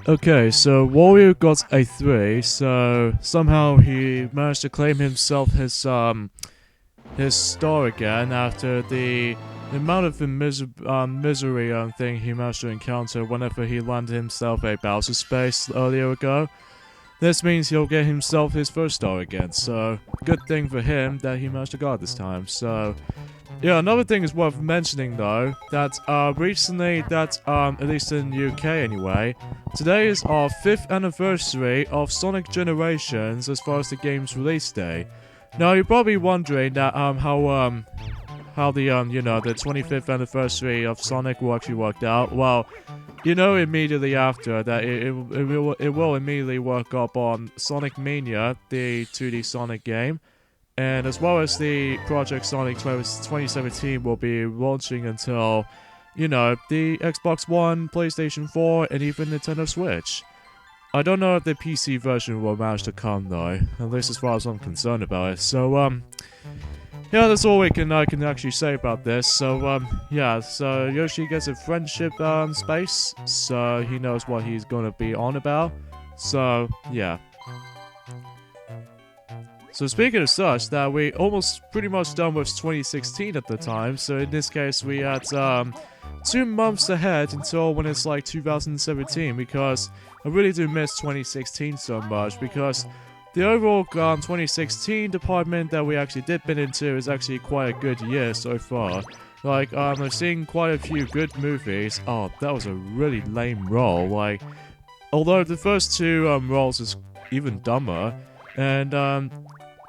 Okay, so Wario got a 3, so somehow he managed to claim himself his star again after the amount of misery thing he managed to encounter whenever he landed himself a Bowser space earlier ago. This means he'll get himself his first star again, so good thing for him that he managed to guard this time. So yeah, another thing is worth mentioning though, that recently, at least in the UK anyway, today is our 5th anniversary of Sonic Generations as far as the game's release day. Now you're probably wondering that how the the 25th anniversary of Sonic will actually work out. Well, you know immediately after that it will immediately work up on Sonic Mania, the 2D Sonic game. And as well as the Project Sonic 2017 will be launching until, the Xbox One, PlayStation 4, and even Nintendo Switch. I don't know if the PC version will manage to come though, at least as far as I'm concerned about it. So, yeah, that's all I can actually say about this. So, yeah, so Yoshi gets a friendship space, so he knows what he's gonna be on about. So, yeah. So speaking of such, that we almost pretty much done with 2016 at the time, so in this case we had 2 months ahead until when it's like 2017, because I really do miss 2016 so much, because the overall 2016 department that we actually dip into is actually quite a good year so far. Like, I've seen quite a few good movies. Oh, that was a really lame role, like, although the first 2 roles is even dumber, and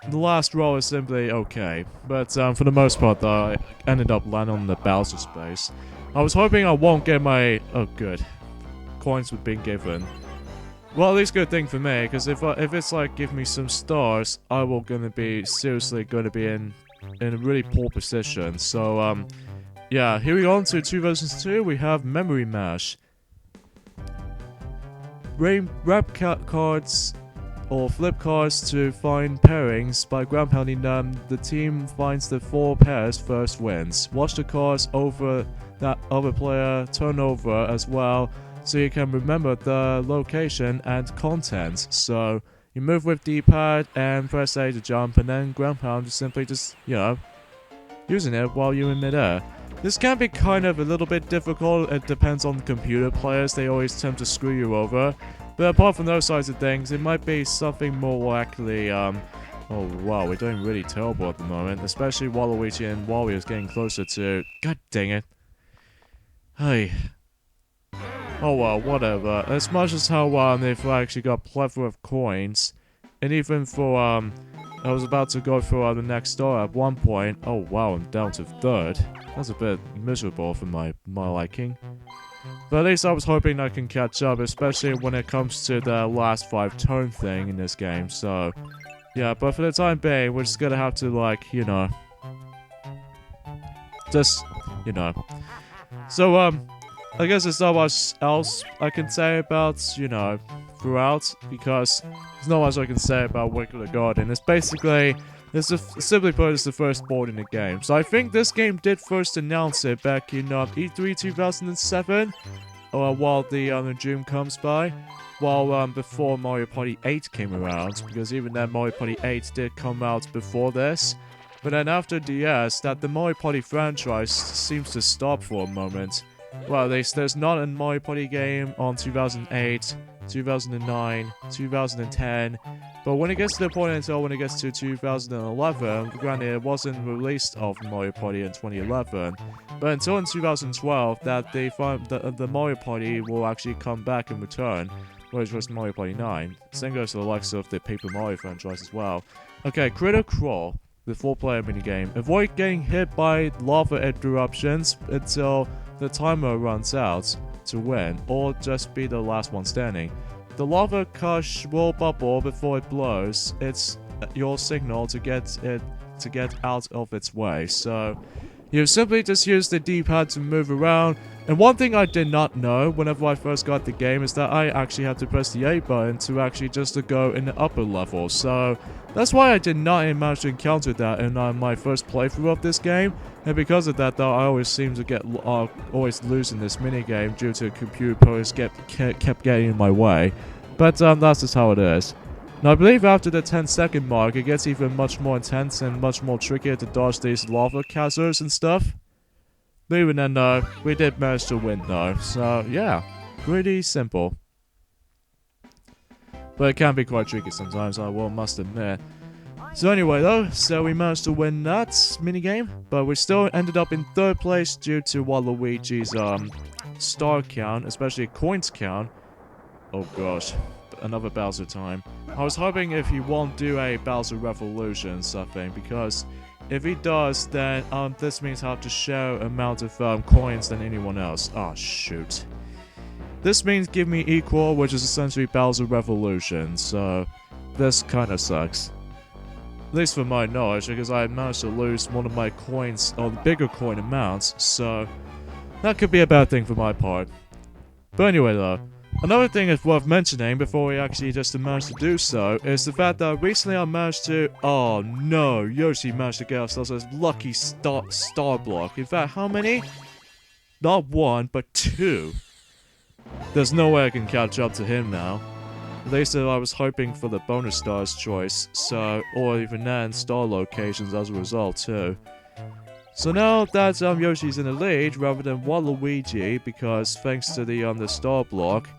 the last roll is simply okay, but for the most part though, I ended up landing on the Bowser space. I was hoping I won't get my... oh good. Coins were being given. Well, at least good thing for me, because if it's like give me some stars, I will seriously gonna be in a really poor position. So yeah, here we go on to 2 versus 2, we have Memory Mash. Wrap cards or flip cards to find pairings. By ground pounding them, the team finds the 4 pairs first wins. Watch the cards over that other player turn over as well, so you can remember the location and contents. So you move with D-pad and press A to jump, and then ground pound is simply just, using it while you're in midair. This can be kind of a little bit difficult. It depends on computer players, they always tend to screw you over. But apart from those sides of things, it might be something more likely, oh wow, we're doing really terrible at the moment, especially Waluigi and Wario's getting closer to... god dang it. Hey. Oh well, whatever. As much as how they've actually got plethora of coins, and even for, I was about to go for the next star at one point. Oh wow, I'm down to 3rd. That's a bit miserable for my liking. But at least I was hoping I can catch up, especially when it comes to the last 5 turn thing in this game, so... yeah, but for the time being, we're just gonna have to, like, just, So, I guess there's not much else I can say about, throughout, because there's not much I can say about Wicked the Garden. It's basically... simply put, it's the first board in the game. So I think this game did first announce it back in E3 2007, while the June comes by, while before Mario Party 8 came around, because even then Mario Party 8 did come out before this. But then after DS, that the Mario Party franchise seems to stop for a moment. Well, at least there's not a Mario Party game on 2008, 2009, 2010, but when it gets to the point until when it gets to 2011, granted it wasn't released of Mario Party in 2011, but until in 2012 that they find the Mario Party will actually come back and return, which was Mario Party 9. Same goes to the likes of the Paper Mario franchise as well. Okay, Critter Crawl, the 4-player minigame. Avoid getting hit by lava eruptions until the timer runs out to win, or just be the last one standing. The lava gush will bubble before it blows. It's your signal to get out of its way. So you simply just use the D-pad to move around, And one thing I did not know whenever I first got the game is that I actually had to press the A button to actually just to go in the upper level. So that's why I did not manage to encounter that in my first playthrough of this game. And because of that, though, I always seem to get always losing this minigame due to computer progress kept getting in my way. But that's just how it is. Now I believe after the 10-second mark, it gets even much more intense and much more trickier to dodge these lava casters and stuff. But even then, though, we did manage to win, though. So, yeah. Pretty simple. But it can be quite tricky sometimes, I must admit. So anyway, though, so we managed to win that minigame. But we still ended up in 3rd place due to Waluigi's, star count, especially coins count. Oh gosh. Another Bowser time. I was hoping if he won't do a Bowser Revolution or something, because if he does, then this means I have to share amount of coins than anyone else. Oh shoot. This means give me equal, which is essentially Bowser Revolution, so this kind of sucks. At least for my knowledge, because I managed to lose one of my coins, or the bigger coin amounts, so that could be a bad thing for my part. But anyway though, another thing that's worth mentioning before we actually just managed to do so is the fact that recently I managed to... Oh no, Yoshi managed to get ourselves a lucky star block. In fact, how many? Not 1, but 2. There's no way I can catch up to him now. At least I was hoping for the bonus stars choice, so... Or even then, star locations as a result too. So now that Yoshi's in the lead rather than Waluigi, because thanks to the star block...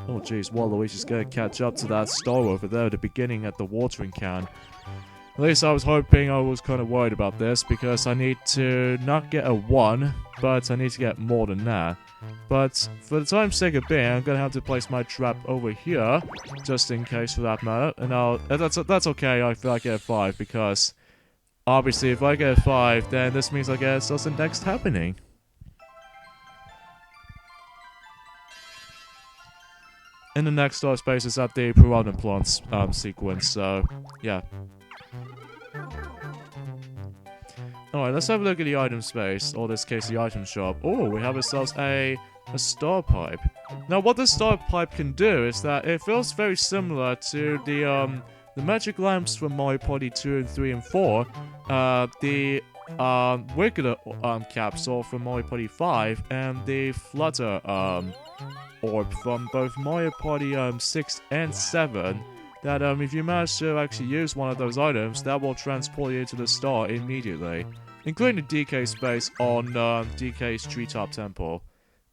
Oh jeez, Waluigi's gonna catch up to that star over there at the beginning at the watering can. At least I was hoping. I was kind of worried about this, because I need to not get a 1, but I need to get more than that. But for the time's sake of being, I'm gonna have to place my trap over here, just in case for that matter. And that's okay if I get a 5, because obviously if I get a 5, then this means I guess that's the next happening. In the next star space is at the piranha plants sequence, so yeah. Alright, let's have a look at the item space, or in this case the item shop. Oh, we have ourselves a star pipe. Now what this star pipe can do is that it feels very similar to the magic lamps from Mario Party 2 and 3 and 4, the regular capsule from Mario Party 5, and the flutter orb from both Mario Party 6 and 7, that if you manage to actually use one of those items, that will transport you to the star immediately, including the DK space on DK's Treetop Temple.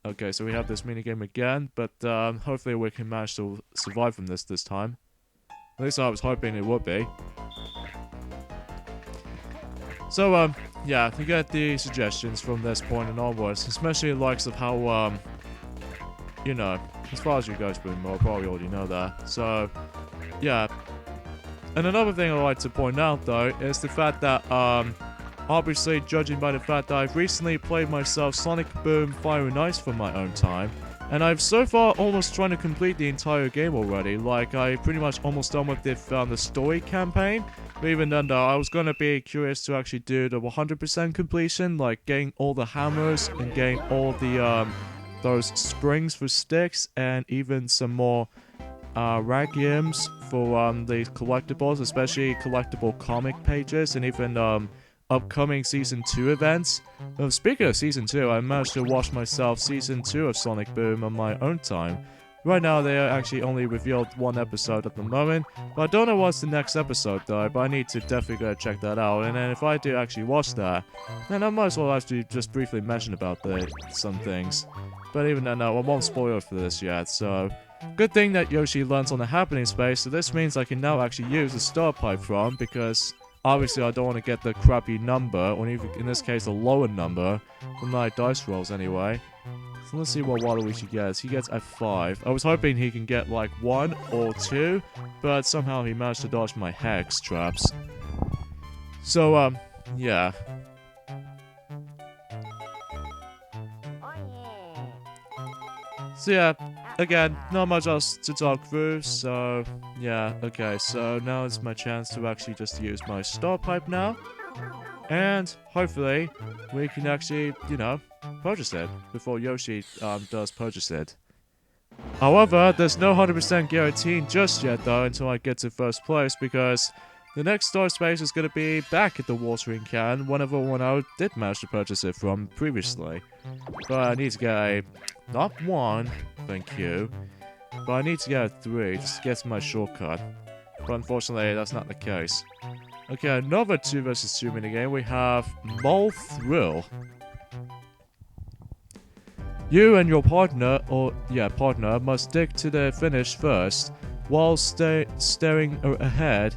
Okay, so we have this minigame again, but hopefully we can manage to survive from this time. At least I was hoping it would be. So, yeah, you get the suggestions from this point and onwards, especially the likes of how, you know, as far as you guys probably already know that. So, yeah. And another thing I'd like to point out, though, is the fact that, obviously, judging by the fact that I've recently played myself Sonic Boom Fire and Ice for my own time, and I've so far almost trying to complete the entire game already. Like, I pretty much almost done with the story campaign. But even then, though, I was going to be curious to actually do the 100% completion, like getting all the hammers and getting all the, those springs for sticks, and even some more ragiums for the collectibles, especially collectible comic pages, and even upcoming Season 2 events. Speaking of Season 2, I managed to watch myself Season 2 of Sonic Boom on my own time. Right now, they actually only revealed 1 episode at the moment, but I don't know what's the next episode though, but I need to definitely go check that out, and then if I do actually watch that, then I might as well actually just briefly mention about some things. But even then, no, I won't spoil it for this yet, so... Good thing that Yoshi lands on the happening space, so this means I can now actually use the star pipe from, because obviously I don't want to get the crappy number, or even in this case a lower number, from my dice rolls anyway. So let's see what Waluigi gets. He gets a 5. I was hoping he can get like 1 or 2, but somehow he managed to dodge my hex traps. So, yeah. So yeah, again, not much else to talk through, so yeah, okay, so now it's my chance to actually just use my star pipe now, and hopefully we can actually, you know, purchase it before Yoshi does purchase it. However, there's no 100% guarantee just yet though until I get to first place, because the next star space is going to be back at the watering can whenever I did manage to purchase it from previously. But I need to get a, not 1, thank you, but I need to get a 3 just to get to my shortcut. But unfortunately, that's not the case. Okay, another 2 vs 2 minigame. We have Mole Thrill. You and your partner, must dig to the finish first. While staring ahead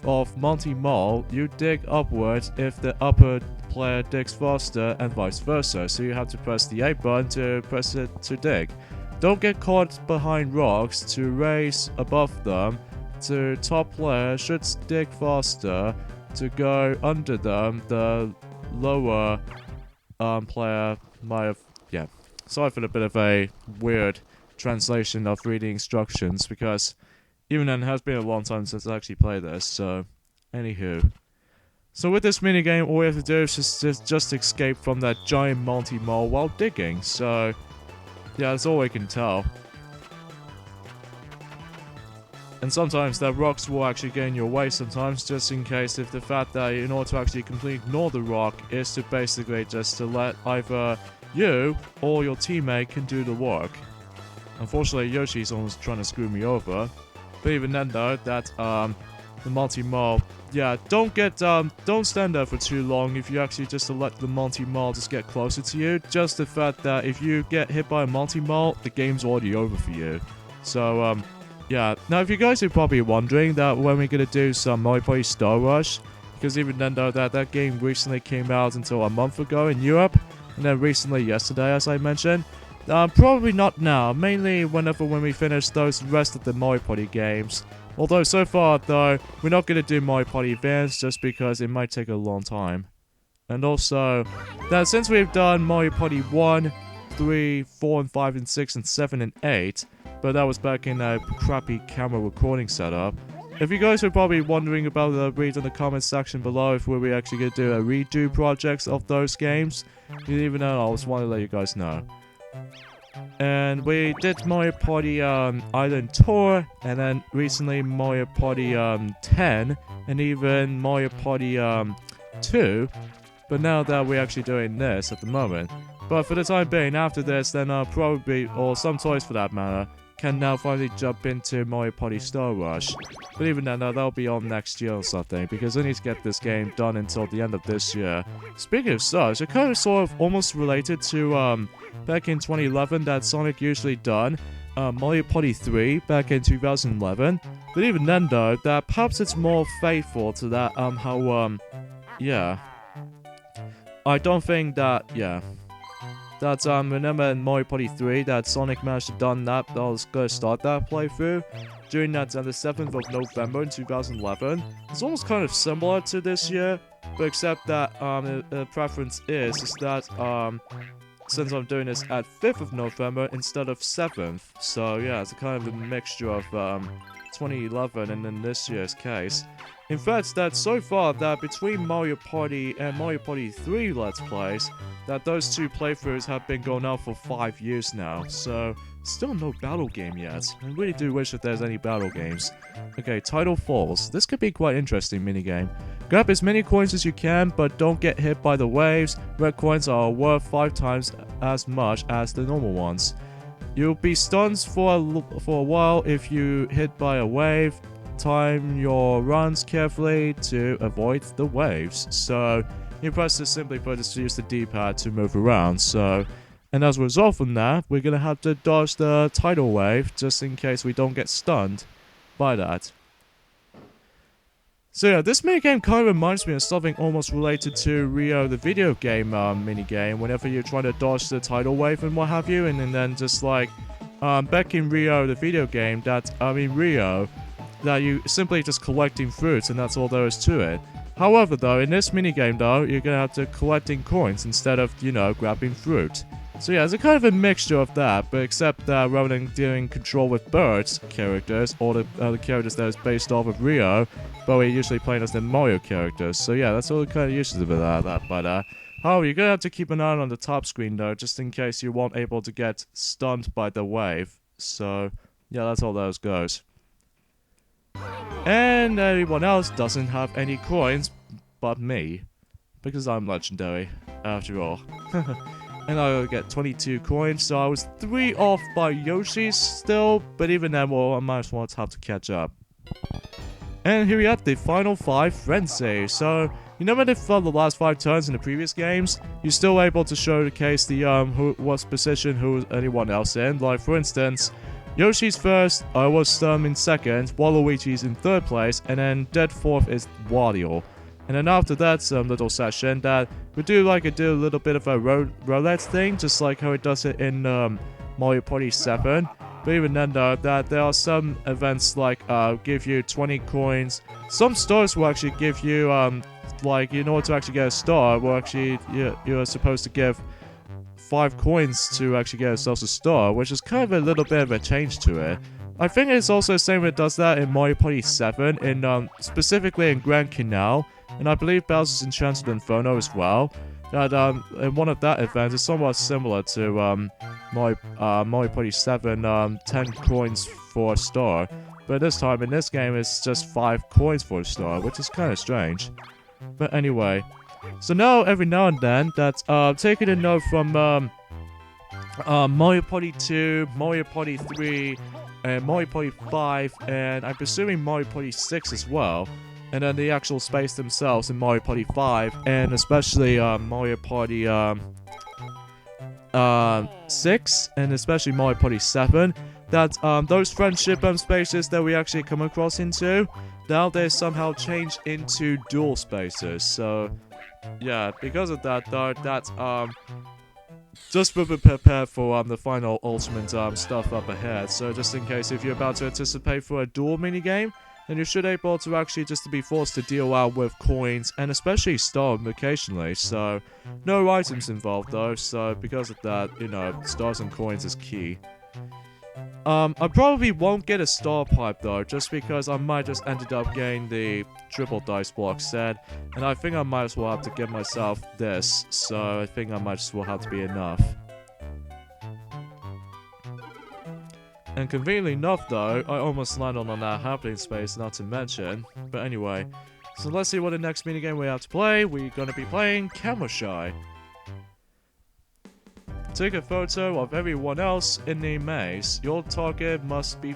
of Monty Mole, you dig upwards if the upper player digs faster and vice versa. So you have to press the A button to press it to dig. Don't get caught behind rocks. To race above them, the top player should dig faster. To go under them, the lower player might have... Yeah. Sorry for a bit of a weird translation of reading instructions, because even then it has been a long time since I actually played this, so... Anywho. So with this minigame, all we have to do is just escape from that giant Monty Mole while digging, so... Yeah, that's all we can tell. And sometimes the rocks will actually get in your way sometimes, just in case, if the fact that in order to actually completely ignore the rock is to basically just to let either you or your teammate can do the work. Unfortunately, Yoshi's almost trying to screw me over. But even then though, that the Monty Mole, yeah, don't stand there for too long if you actually just to let the Monty Mole just get closer to you. Just the fact that if you get hit by a Monty Mole, the game's already over for you. So yeah, now if you guys are probably wondering that when we're gonna do some Mario Party Star Rush, because even then though that game recently came out until a month ago in Europe, and then recently yesterday as I mentioned, probably not now, mainly when we finish those rest of the Mario Party games. Although so far though, we're not gonna do Mario Party Advance just because it might take a long time. And also, that since we've done Mario Party 1, 3, 4, and 5, and 6, and 7, and 8, but that was back in a crappy camera recording setup. If you guys are probably wondering about the read in the comments section below if we're actually going to do a redo projects of those games, you even know, I just want to let you guys know. And we did Mario Party Island Tour, and then recently Mario Party 10, and even Mario Party 2, but now that we're actually doing this at the moment. But for the time being, after this, then probably, or some toys for that matter, can now finally jump into Mario Party Star Rush. But even then, that'll be on next year or something, because I need to get this game done until the end of this year. Speaking of such, it kind of sort of almost related to back in 2011 that Sonic usually done Mario Party 3 back in 2011. But even then though, that perhaps it's more faithful to that yeah. I don't think that, yeah. That, remember in Mario Party 3 that Sonic managed to done that, I was gonna start that playthrough during that on the 7th of November in 2011. It's almost kind of similar to this year, but except that, the preference is that, since I'm doing this at 5th of November instead of 7th, so yeah, it's a kind of a mixture of, 2011 and in this year's case. In fact, that so far that between Mario Party and Mario Party 3 Let's Plays, that those two playthroughs have been going on for 5 years now, so still no battle game yet. I really do wish that there's any battle games. Okay, Tidal Falls. This could be quite interesting minigame. Grab as many coins as you can, but don't get hit by the waves. Red coins are worth 5 times as much as the normal ones. You'll be stunned for a while if you hit by a wave. Time your runs carefully to avoid the waves. So you press to simply just use the D-pad to move around. So, and as a result from that, we're gonna have to dodge the tidal wave just in case we don't get stunned by that. So yeah, this minigame kind of reminds me of something almost related to Rio the video game minigame, whenever you're trying to dodge the tidal wave and what have you, and then just like back in Rio the video game, Rio, that you simply just collecting fruits and that's all there is to it. However though, in this minigame though, you're gonna have to collecting coins instead of, you know, grabbing fruit. So yeah, it's a kind of a mixture of that, but except that rather than doing control with birds characters, or the characters that is based off of Rio, but we're usually playing as the Mario characters. So yeah, that's all kind of used to that. But However, you're gonna have to keep an eye on the top screen though, just in case you won't able to get stunned by the wave. So, yeah, that's how those goes. And everyone else doesn't have any coins but me. Because I'm legendary, after all. And I'll get 22 coins, so I was 3 off by Yoshi still, but even then, well, I might as well have to catch up. And here we have the final 5 frenzy. So, you know when for the last 5 turns in the previous games, you're still able to showcase the what position who anyone else in. Like for instance, Yoshi's first, I was in second, Waluigi's in 3rd place, and then dead 4th is Wario. And then after that little session, that we do a little bit of a roulette thing, just like how it does it in Mario Party 7. But even then though, that there are some events like give you 20 coins. Some stores will actually give you like in order to actually get a star, well actually you're supposed to give 5 coins to actually get yourself a star, which is kind of a little bit of a change to it. I think it's also the same way it does that in Mario Party 7, in specifically in Grand Canal. And I believe Bowser's Enchanted Inferno as well. That in one of that event is somewhat similar to Mario Party 7, 10 coins for a star. But this time in this game it's just 5 coins for a star, which is kind of strange. But anyway, so now every now and then that's taking a note from Mario Party 2, Mario Party 3, and Mario Party 5, and I'm presuming Mario Party 6 as well. And then the actual space themselves in Mario Party 5, and especially Mario Party 6, and especially Mario Party 7, that those friendship spaces that we actually come across into, now they're somehow changed into dual spaces. So, yeah, because of that, though, that's just be prepared for the final ultimate stuff up ahead. So just in case if you're about to anticipate for a dual minigame, then you should able to actually just to be forced to deal out with coins and especially stars occasionally. So no items involved though, so because of that, you know, stars and coins is key. I probably won't get a star pipe though, just because I might just ended up getting the triple dice block set, and I think I might as well have to get myself this, so I think I might as well have to be enough. And conveniently enough though, I almost landed on that happening space, not to mention. But anyway, so let's see what the next minigame we have to play. We're gonna be playing Camera Shy. Take a photo of everyone else in the maze. Your target must be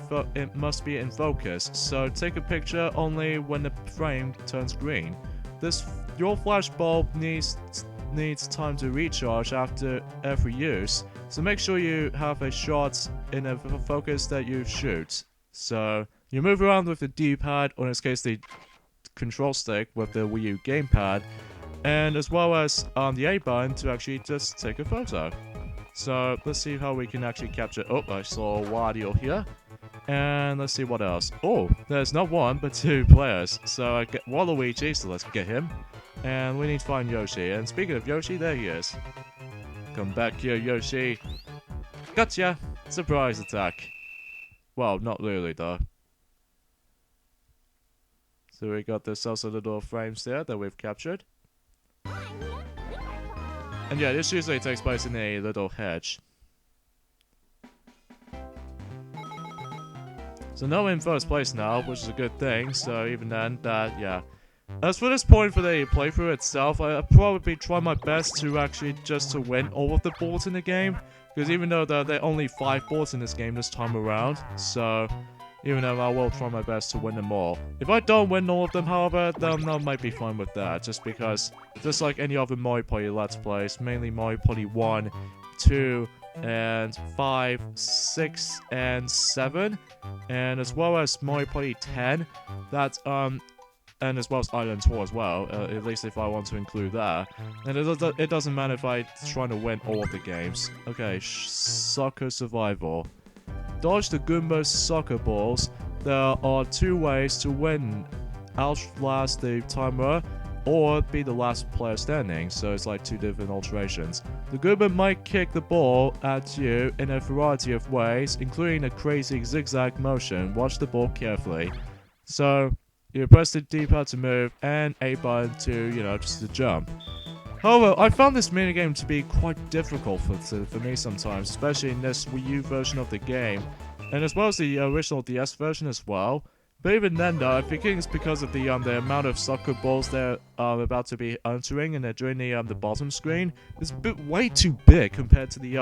in focus, so take a picture only when the frame turns green. Your flashbulb needs time to recharge after every use, so make sure you have a shot in a focus that you shoot. So you move around with the D-pad, or in this case the control stick with the Wii U gamepad, and as well as the A button to actually just take a photo. So let's see how we can actually capture. Oh, I saw Wario here. And let's see what else. Oh, there's not 1 but 2 players. So I get Waluigi, so let's get him. And we need to find Yoshi. And speaking of Yoshi, there he is. Come back here, Yoshi. Gotcha! Surprise attack. Well, not really though. So we got this also little frames there that we've captured. And yeah, this usually takes place in a little hedge. So now we're in first place now, which is a good thing, so even then, yeah. As for this point for the playthrough itself, I'll probably try my best to actually just to win all of the boards in the game. Because even though there are only 5 boards in this game this time around, so even though I will try my best to win them all. If I don't win all of them, however, then I might be fine with that, just because, just like any other Mario Party Let's Plays, mainly Mario Party 1, 2, and 5, 6, and 7, and as well as Mario Party 10, that's, and as well as Island Tour as well, at least if I want to include that. And it doesn't matter if I'm trying to win all of the games. Okay, Soccer Survival. Dodge the Goomba's soccer balls. There are 2 ways to win. Outlast the timer, or be the last player standing, so it's like 2 different alterations. The Goomba might kick the ball at you in a variety of ways, including a crazy zigzag motion. Watch the ball carefully. So, you press the D-pad to move, and A button to, you know, just to jump. However, I found this minigame to be quite difficult for me sometimes, especially in this Wii U version of the game, and as well as the original DS version as well. But even then though, I think it's because of the amount of soccer balls they're about to be entering and they're doing the bottom screen. It's a bit way too big compared to the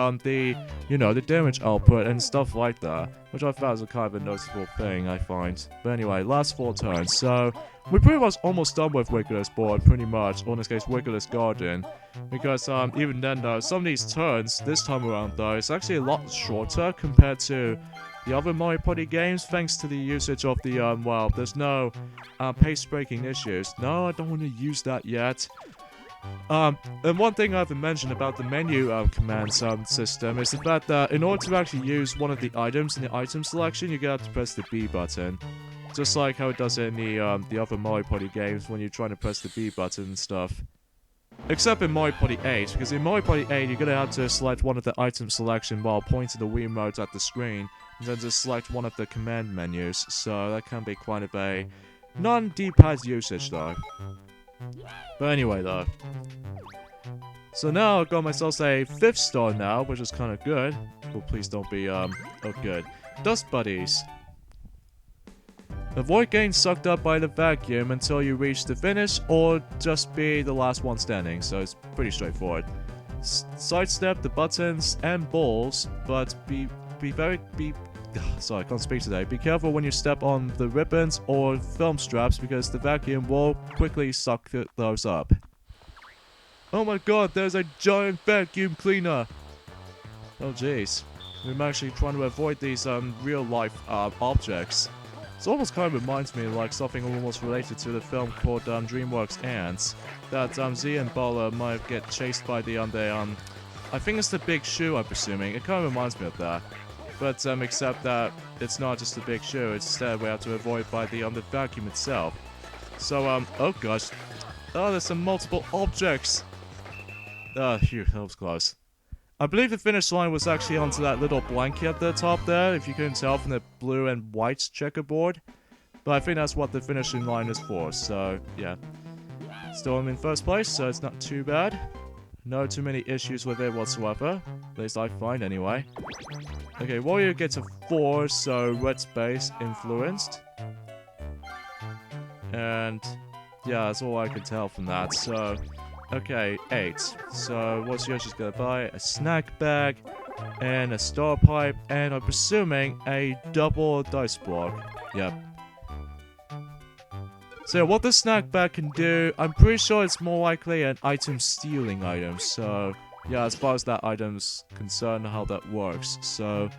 damage output and stuff like that, which I found is a kind of a noticeable thing, I find. But anyway, last 4 turns, so we're pretty much almost done with Wiggler's board, pretty much, or in this case, Wiggler's garden. Because even then though, some of these turns, this time around though, it's actually a lot shorter compared to the other Mario Party games, thanks to the usage of the, well, there's no pace-breaking issues. No, I don't want to use that yet. And one thing I haven't mentioned about the menu command system is the fact that in order to actually use one of the items in the item selection, you're gonna have to press the B button. Just like how it does in the other Mario Party games when you're trying to press the B button and stuff. Except in Mario Party 8, because in Mario Party 8, you're gonna have to select one of the item selection while pointing the Wiimote at the screen, and then just select one of the command menus, so that can be quite a non-D-pad usage though. But anyway though. So now I've got myself a 5th star now, which is kind of good. Well, please don't be, oh good. Dust Buddies. Avoid getting sucked up by the vacuum until you reach the finish, or just be the last one standing, so it's pretty straightforward. Sidestep the buttons and balls, but sorry, I can't speak today. Be careful when you step on the ribbons or film straps, because the vacuum will quickly suck those up. Oh my god, there's a giant vacuum cleaner! Oh jeez. I'm actually trying to avoid these real-life objects. It almost kind of reminds me of like something almost related to the film called DreamWorks Ants. That Z and Bala might get chased by the I think it's the big shoe, I'm presuming. It kind of reminds me of that. But except that it's not just the big shoe, instead we have to avoid by the vacuum itself. So oh gosh. Oh, there's some multiple objects. Phew, that was close. I believe the finish line was actually onto that little blanket at the top there, if you couldn't tell from the blue and white checkerboard. But I think that's what the finishing line is for, so yeah. Still I'm in first place, so it's not too bad. No too many issues with it whatsoever. At least I find anyway. Okay, Warrior gets a 4, so red space influenced. And yeah, that's all I can tell from that, so... Okay, 8. So what's yours? She's gonna buy a snack bag and a star pipe, and I'm presuming a double dice block. Yep. So what the snack bag can do, I'm pretty sure it's more likely an item stealing item. So yeah, as far as that item's concerned, how that works. So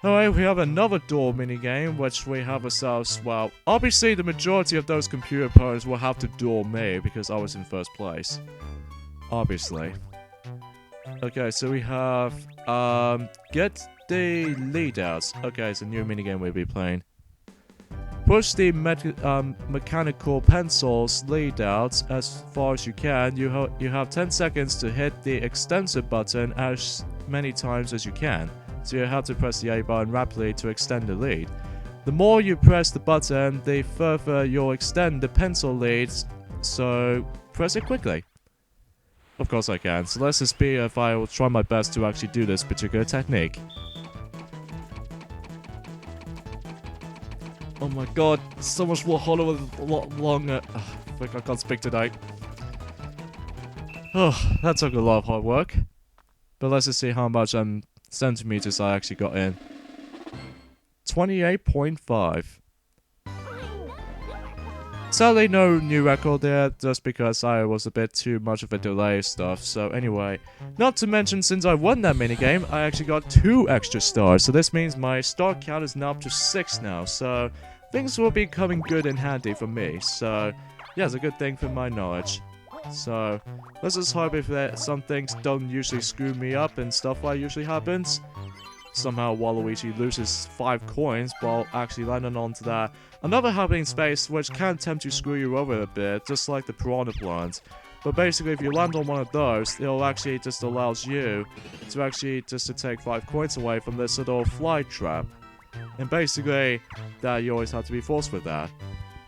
alright, we have another door minigame, which we have ourselves, well, obviously the majority of those computer opponents will have to duel me, because I was in first place. Obviously. Okay, so we have, get the lead outs. Okay, it's a new minigame we'll be playing. Push the mechanical pencil's lead outs as far as you can. You have 10 seconds to hit the extensor button as many times as you can. So you have to press the A button rapidly to extend the lead. The more you press the button, the further you'll extend the pencil leads, so press it quickly. Of course I can, so let's just see if I will try my best to actually do this particular technique. Oh my god, so much more hollow and a lot longer. I think I can't speak tonight. Oh, that took a lot of hard work. But let's just see how much centimeters I actually got in. 28.5. Sadly, no new record there, just because I was a bit too much of a delay stuff. So anyway, not to mention, since I won that minigame, I actually got 2 extra stars. So this means my star count is now up to 6 now. So things will be coming good and handy for me. So yeah, it's a good thing for my knowledge. So let's just hope if some things don't usually screw me up and stuff like usually happens. Somehow Waluigi loses 5 coins while actually landing onto that. Another happening space which can attempt to screw you over a bit, just like the piranha plant. But basically if you land on one of those, it'll actually just allows you to actually just to take 5 coins away from this little fly trap. And basically, that you always have to be forced with that.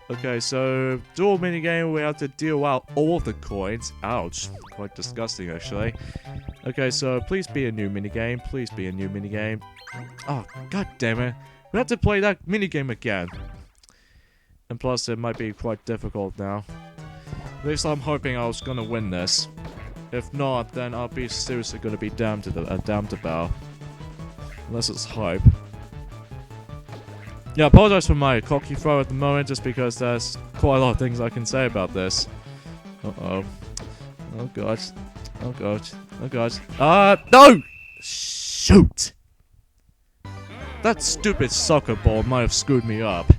Okay, so dual minigame, we have to deal out all the coins. Ouch. Quite disgusting, actually. Okay, so please be a new minigame. Please be a new minigame. Oh, god damn it. We have to play that minigame again. And plus, it might be quite difficult now. At least I'm hoping I was gonna win this. If not, then I'll be seriously gonna be damned about. Unless it's hype. Yeah, I apologize for my cocky throw at the moment, just because there's quite a lot of things I can say about this. Uh-oh. Oh god. Oh god. Oh god. No! Shoot! That stupid soccer ball might have screwed me up.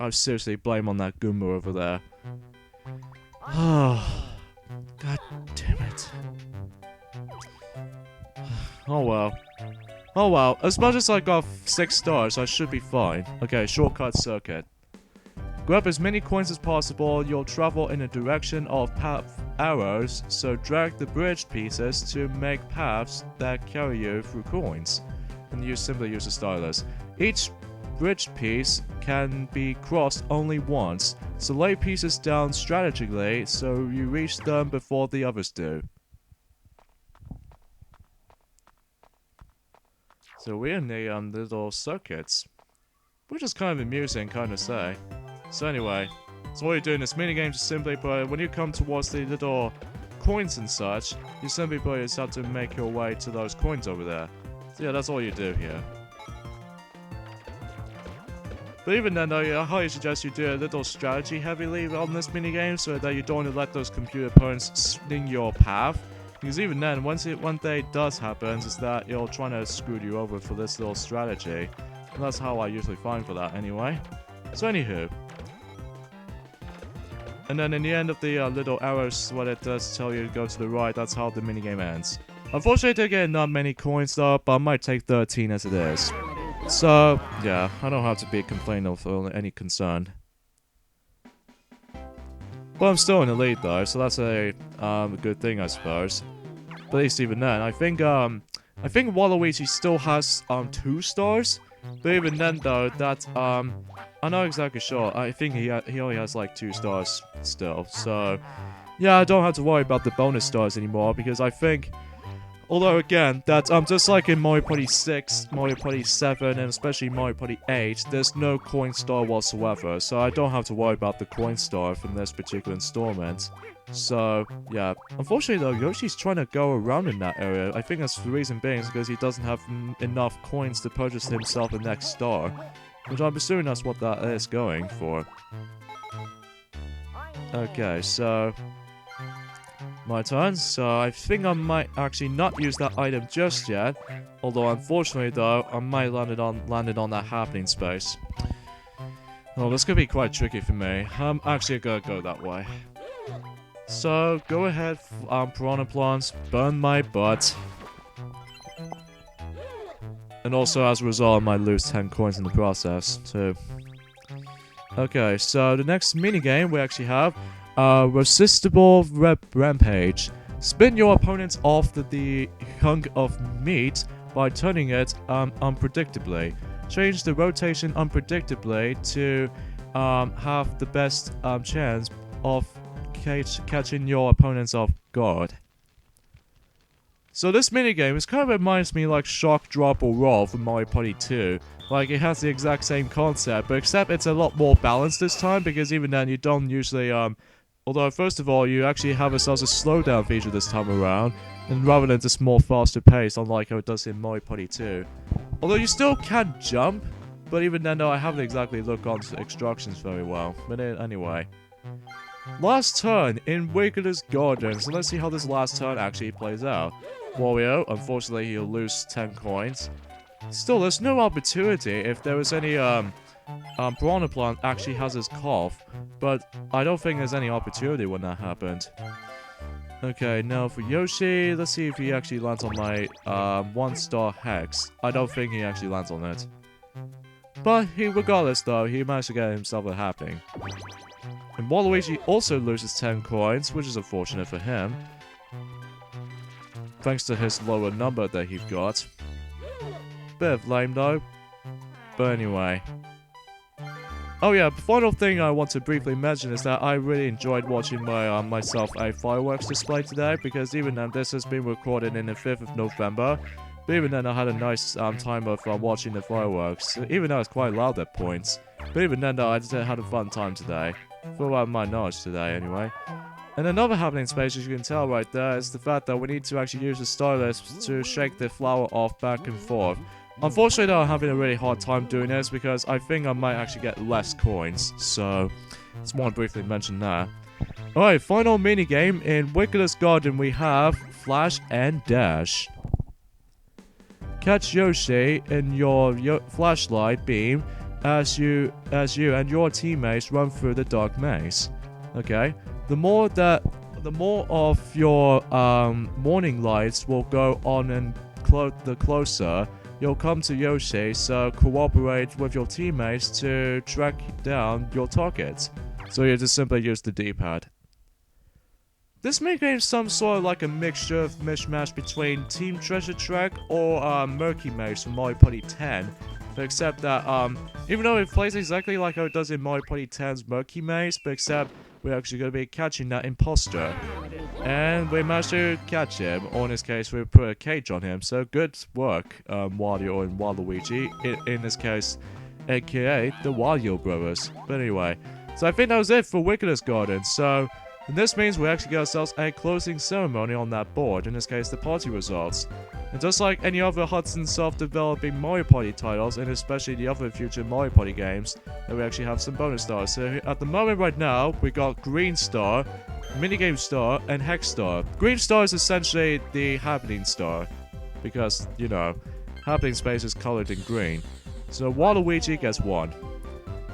I seriously blame on that Goomba over there. Oh, god damn it. Oh well. Oh well, as much as I got 6 stars, I should be fine. Okay, shortcut circuit. Grab as many coins as possible. You'll travel in a direction of path arrows, so drag the bridge pieces to make paths that carry you through coins. And you simply use a stylus. Each bridge piece can be crossed only once, so lay pieces down strategically so you reach them before the others do. So we're in the little circuits, which is kind of amusing, kind of say. So anyway, so what you do in this minigame is simply put, when you come towards the little coins and such, you simply put just have to make your way to those coins over there. So yeah, that's all you do here. But even then though, I highly suggest you do a little strategy heavily on this minigame so that you don't let those computer opponents sting your path. Because even then, one day does happen, is that you're trying to screw you over for this little strategy. And that's how I usually find for that anyway. So anywho. And then in the end of the little arrows, what it does tell you to go to the right, that's how the minigame ends. Unfortunately, I get not many coins though, but I might take 13 as it is. So, yeah, I don't have to be complaining of any concern. Well, I'm still in the lead though, so that's a good thing, I suppose. But at least even then, I think Waluigi still has 2 stars. But even then though, that I'm not exactly sure. I think he only has like 2 stars still. So yeah, I don't have to worry about the bonus stars anymore because I think. Although again, that just like in Mario Party 6, Mario Party 7, and especially Mario Party 8, there's no coin star whatsoever, so I don't have to worry about the coin star from this particular installment. So, yeah. Unfortunately though, Yoshi's trying to go around in that area. I think that's the reason being is because he doesn't have enough coins to purchase himself the next star. Which I'm assuming that's what that is going for. Okay, so my turn, so I think I might actually not use that item just yet. Although unfortunately though, I might landed on that happening space. Oh, this could be quite tricky for me. I'm actually gonna go that way. So go ahead, Piranha Plants, burn my butt. And also as a result, I might lose 10 coins in the process too. Okay, so the next minigame we actually have Resistible Rampage. Spin your opponents off the hunk of meat by turning it unpredictably. Change the rotation unpredictably to have the best chance of catching your opponents off guard. So this minigame is kind of reminds me like Shock, Drop, or Roll from Mario Party 2. Like, it has the exact same concept, but except it's a lot more balanced this time, because even then you don't usually, although, first of all, you actually have yourselves a slowdown feature this time around, and rather than just more faster pace, unlike how it does in Mario Party 2. Although you still can jump, but even then, though, I haven't exactly looked on instructions very well. But anyway. Last turn in Wiggler's Garden, so let's see how this last turn actually plays out. Wario, unfortunately, he'll lose 10 coins. Still, there's no opportunity if there was any, Piranha Plant actually has his cough, but I don't think there's any opportunity when that happened. Okay, now for Yoshi, let's see if he actually lands on my, 1-star Hex. I don't think he actually lands on it. But regardless though, he managed to get himself a happening. And Waluigi also loses 10 coins, which is unfortunate for him. Thanks to his lower number that he got. Bit of lame though. But anyway. Oh yeah, the final thing I want to briefly mention is that I really enjoyed watching myself a fireworks display today, because even then this has been recorded in the 5th of November. But even then I had a nice time of watching the fireworks, even though it's quite loud at points. But even then though, I just had a fun time today. For my knowledge today anyway. And another happening space, as you can tell right there, is the fact that we need to actually use the stylus to shake the flower off back and forth. Unfortunately though, I'm having a really hard time doing this because I think I might actually get less coins, so just want to briefly mention that. Alright, final minigame. In Wiggler's Garden we have Flash and Dash. Catch Yoshi in your flashlight beam as you and your teammates run through the dark maze. Okay? The more of your morning lights will go on and the closer you'll come to Yoshi, so cooperate with your teammates to track down your targets. So you just simply use the D-pad. This minigame is some sort of like a mixture of mishmash between Team Treasure Track or Murky Maze from Mario Party 10. But except that, even though it plays exactly like how it does in Mario Party 10's Murky Maze, but except we're actually going to be catching that imposter. And we managed to catch him, or in this case, we put a cage on him, so good work, Wario and Waluigi, in this case, aka the Wario Brothers. But anyway, so I think that was it for Wiggler's Garden, so and this means we actually get ourselves a closing ceremony on that board, in this case the party results. And just like any other Hudson self-developing Mario Party titles, and especially the other future Mario Party games, that we actually have some bonus stars. So at the moment right now, we got Green Star, Minigame Star, and Hex Star. Green Star is essentially the Happening Star, because, you know, Happening Space is colored in green. So Waluigi gets 1.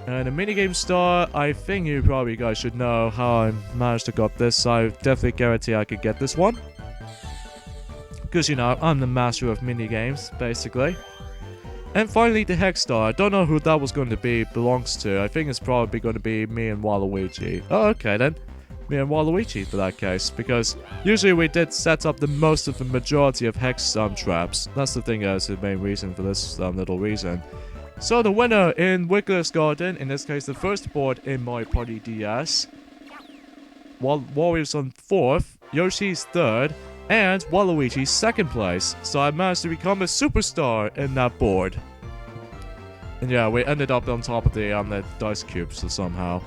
And a minigame star, I think you probably guys should know how I managed to get this. I definitely guarantee I could get this one. Because, you know, I'm the master of minigames, basically. And finally, the Hex Star. I don't know who that was going to be, belongs to. I think it's probably going to be me and Waluigi. Oh, okay then. Me and Waluigi for that case. Because usually we did set up the most of the majority of Hex traps. That's the thing, that's the main reason for this little reason. So the winner in Wiggler's Garden, in this case the first board in Mario Party DS, Wario's on 4th, Yoshi's 3rd, and Waluigi's 2nd place. So I managed to become a superstar in that board. And yeah, we ended up on top of the dice cubes somehow.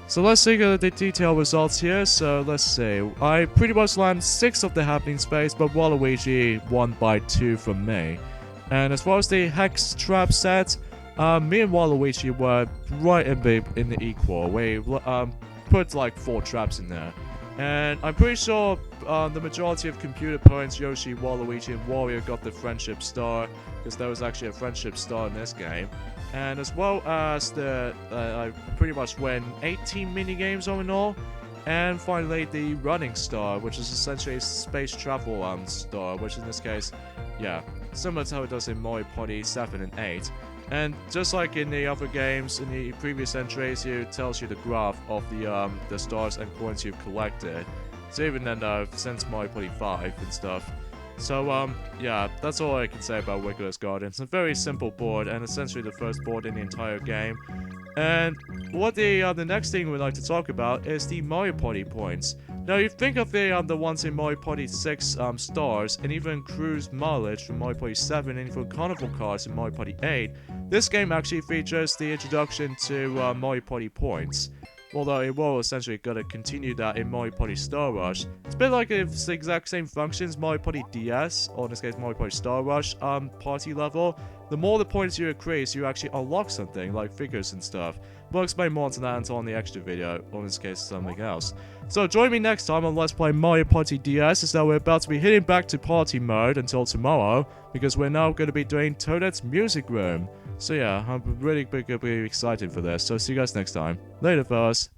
So let's see the detailed results here. So let's see. I pretty much landed 6 of the Happening Space, but Waluigi won by 2 from me. And as far as the Hex trap set, me and Waluigi were right in the equal. We put like 4 traps in there. And I'm pretty sure the majority of computer points, Yoshi, Waluigi, and Wario got the Friendship Star, because there was actually a Friendship Star in this game. And as well as I pretty much win 18 minigames all in all. And finally the Running Star, which is essentially a space travel star, which in this case, yeah, similar to how it does in Mario Party 7 and 8. And just like in the other games, in the previous entries, it tells you the graph of the stars and coins you've collected. So even then, since Mario Party 5 and stuff. So, yeah, that's all I can say about Wiggler's Garden. It's a very simple board, and essentially the first board in the entire game. And what the next thing we'd like to talk about is the Mario Party points. Now, you think of the ones in Mario Party 6 stars, and even cruise mileage from Mario Party 7, and even carnival cars in Mario Party 8. This game actually features the introduction to Mario Party points. Although it will essentially gonna continue that in Mario Party Star Rush. It's a bit like it's the exact same functions Mario Party DS, or in this case Mario Party Star Rush party level. The more the points you increase, you actually unlock something, like figures and stuff. We'll explain more to that until on the extra video, or in this case something else. So join me next time on Let's Play Mario Party DS, as that we're about to be heading back to party mode until tomorrow, because we're now going to be doing Toadette's Music Room. So yeah, I'm really excited for this, so see you guys next time. Later, fellas.